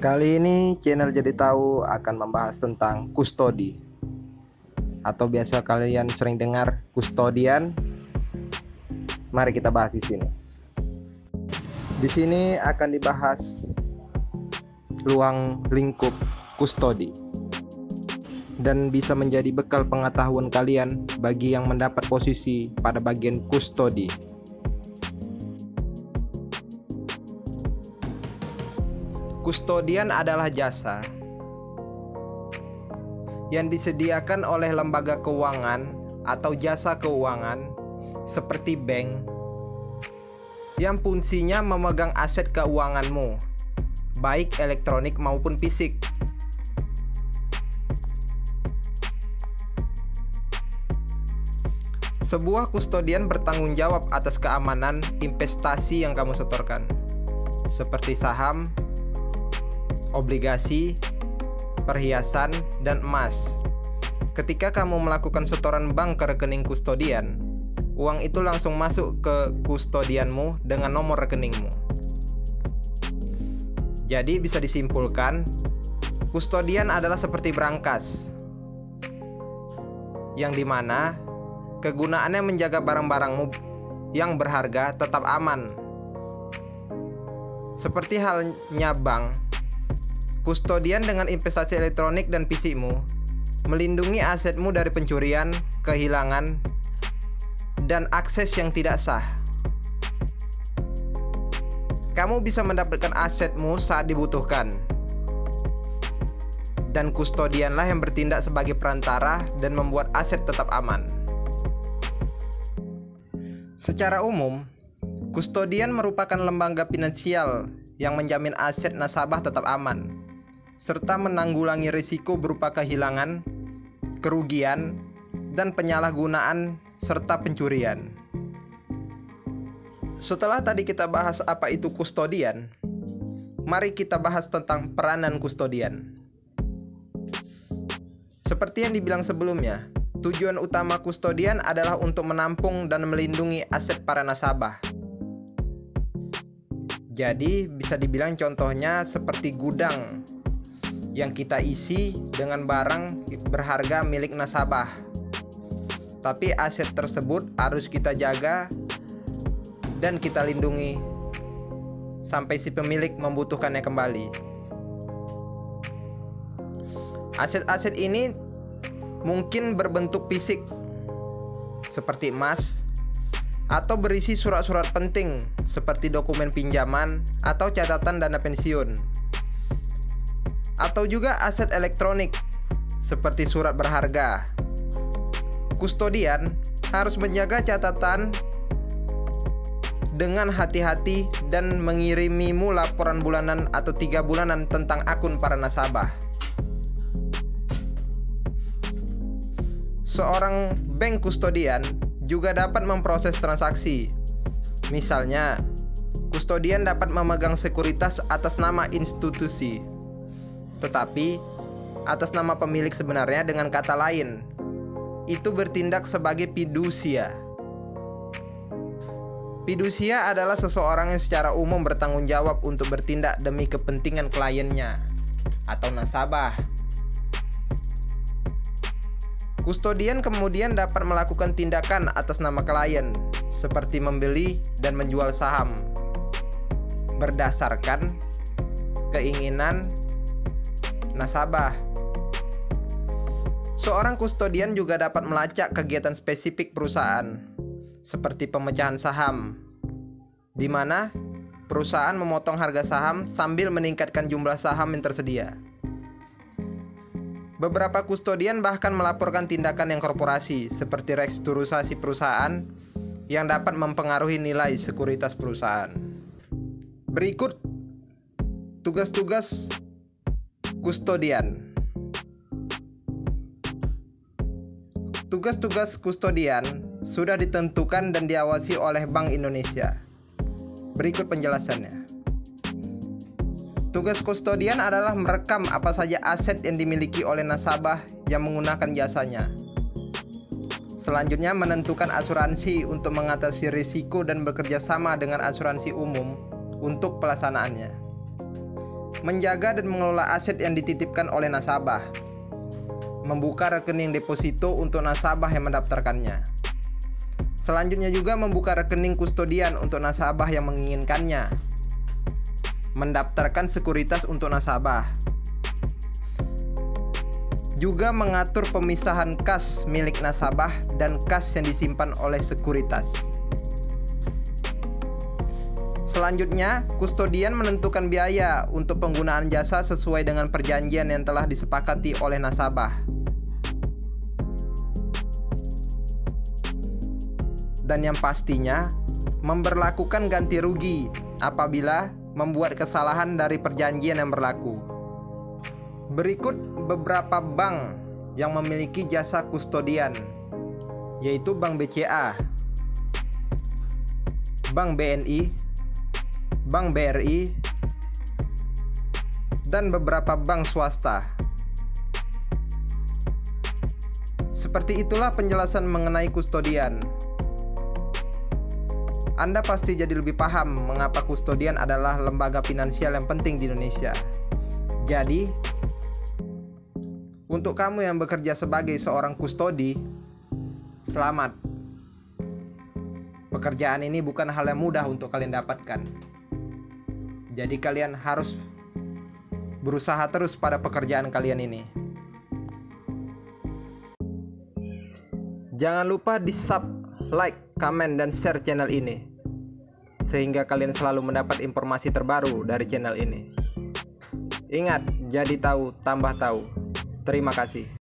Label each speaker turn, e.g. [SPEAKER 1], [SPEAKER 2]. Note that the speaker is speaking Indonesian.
[SPEAKER 1] Kali ini channel Jadi Tahu akan membahas tentang kustodi, atau biasa kalian sering dengar kustodian. Mari kita bahas di sini. Di sini akan dibahas ruang lingkup kustodi dan bisa menjadi bekal pengetahuan kalian bagi yang mendapat posisi pada bagian kustodi. Kustodian adalah jasa yang disediakan oleh lembaga keuangan atau jasa keuangan seperti bank yang fungsinya memegang aset keuanganmu, baik elektronik maupun fisik. Sebuah kustodian bertanggung jawab atas keamanan investasi yang kamu setorkan, seperti saham, obligasi, perhiasan, dan emas. Ketika kamu melakukan setoran bank ke rekening kustodian, uang itu langsung masuk ke kustodianmu dengan nomor rekeningmu. Jadi bisa disimpulkan, kustodian adalah seperti brankas, yang dimana kegunaannya menjaga barang-barangmu yang berharga tetap aman. Seperti halnya bank, kustodian dengan investasi elektronik dan fisikmu melindungi asetmu dari pencurian, kehilangan, dan akses yang tidak sah. Kamu bisa mendapatkan asetmu saat dibutuhkan, dan kustodianlah yang bertindak sebagai perantara dan membuat aset tetap aman. Secara umum, kustodian merupakan lembaga finansial yang menjamin aset nasabah tetap aman, serta menanggulangi risiko berupa kehilangan, kerugian, dan penyalahgunaan serta pencurian. Setelah tadi kita bahas apa itu kustodian, mari kita bahas tentang peranan kustodian. Seperti yang dibilang sebelumnya, tujuan utama kustodian adalah untuk menampung dan melindungi aset para nasabah. Jadi bisa dibilang contohnya seperti gudang yang kita isi dengan barang berharga milik nasabah. Tapi aset tersebut harus kita jaga dan kita lindungi sampai si pemilik membutuhkannya kembali. Aset-aset ini mungkin berbentuk fisik seperti emas, atau berisi surat-surat penting seperti dokumen pinjaman atau catatan dana pensiun, atau juga aset elektronik seperti surat berharga. Kustodian harus menjaga catatan dengan hati-hati dan mengirimimu laporan bulanan atau 3 bulanan tentang akun para nasabah. Seorang bank kustodian juga dapat memproses transaksi. Misalnya, kustodian dapat memegang sekuritas atas nama institusi, tetapi atas nama pemilik sebenarnya. Dengan kata lain, itu bertindak sebagai fidusia. Fidusia adalah seseorang yang secara umum bertanggung jawab untuk bertindak demi kepentingan kliennya atau nasabah. Kustodian kemudian dapat melakukan tindakan atas nama klien, seperti membeli dan menjual saham berdasarkan keinginan nasabah. Seorang kustodian juga dapat melacak kegiatan spesifik perusahaan, seperti pemecahan saham, di mana perusahaan memotong harga saham sambil meningkatkan jumlah saham yang tersedia. Beberapa kustodian bahkan melaporkan tindakan yang korporasi, seperti restrukturisasi perusahaan yang dapat mempengaruhi nilai sekuritas perusahaan. Berikut tugas-tugas kustodian. Tugas-tugas kustodian sudah ditentukan dan diawasi oleh Bank Indonesia. Berikut penjelasannya. Tugas kustodian adalah merekam apa saja aset yang dimiliki oleh nasabah yang menggunakan jasanya. Selanjutnya, menentukan asuransi untuk mengatasi risiko dan bekerja sama dengan asuransi umum untuk pelaksanaannya. menjaga dan mengelola aset yang dititipkan oleh nasabah, membuka rekening deposito untuk nasabah yang mendaftarkannya. Selanjutnya juga membuka rekening kustodian untuk nasabah yang menginginkannya, mendaftarkan sekuritas untuk nasabah, juga mengatur pemisahan kas milik nasabah dan kas yang disimpan oleh sekuritas. Selanjutnya, kustodian menentukan biaya untuk penggunaan jasa sesuai dengan perjanjian yang telah disepakati oleh nasabah. Dan yang pastinya, memberlakukan ganti rugi apabila membuat kesalahan dari perjanjian yang berlaku. Berikut beberapa bank yang memiliki jasa kustodian, yaitu Bank BCA, Bank BNI, Bank BRI, dan beberapa bank swasta. Seperti itulah penjelasan mengenai kustodian. Anda pasti jadi lebih paham mengapa kustodian adalah lembaga finansial yang penting di Indonesia. Jadi, untuk kamu yang bekerja sebagai seorang kustodi, selamat. Pekerjaan ini bukan hal yang mudah untuk kalian dapatkan. Jadi kalian harus berusaha terus pada pekerjaan kalian ini. Jangan lupa di sub, like, komen, dan share channel ini, sehingga kalian selalu mendapat informasi terbaru dari channel ini. Ingat, jadi tahu tambah tahu. Terima kasih.